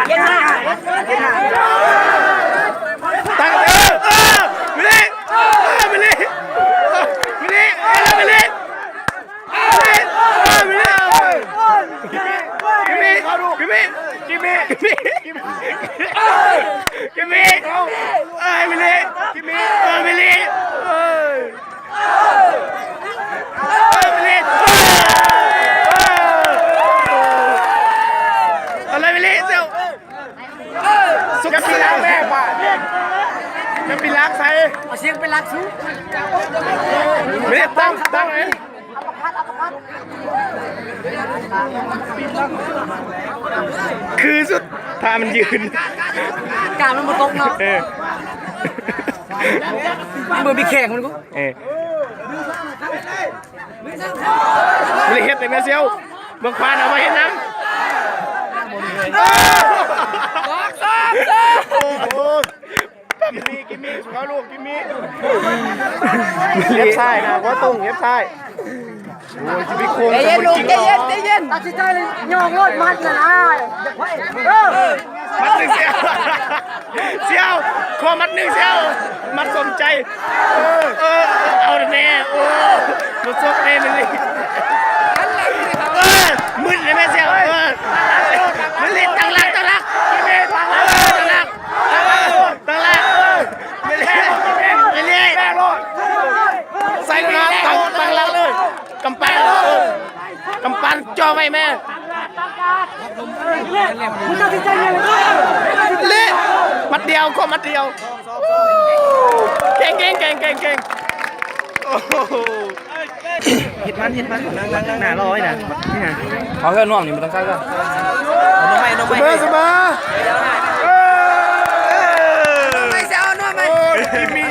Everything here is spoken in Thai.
เย็นมากตั้งมิลลี่มิลลี่มิลลี่มิลลี่กิมมี่เอ้ยมิลลี่มิลลี่มิลลี่อะไรมิลลี่เซลสุกปีล้างแม่ป่ะจะปีล้างใส่เสียงเป็นลักสู้มิลลี่ตั้งเลยคือสุดพามันยืนกามันมาตกเนาะเบอร์บีแข่งมันกูไม่ได้เฮ็ดแต่แม่เซียวเบิ่งควานเอามาเฮ็ดน้ำกิมมี่เขาลูกกิมมี่เย็บใช่นะว่าตรงเย็บใช่โอ้ยจะไปโค้งจะมันจริงเหรอตัดสินใจเลยย่องรถมัดนะมัดหนึ่งเซียวคอมัดหนึ่งเซียวมัดสมใจเอาแน่โอ้รถซกแน่เลยมึนเลยแม่เซียวมันเล่นตั้งหลักตั้งหลักไม่เล่นใส่น้ำตั้งหลักเลยกำปั้นจ่อไว้แม่มึงตัดสินใจเลยเละมัดเดียวก็มัดเดียวเก่งหิดมันหนาร้อยนะนี่นะเขาแค่น่วงนี่มันต้องใส่ก็น้องไม่สบายไม่เสียวน้องไม่กิมมี่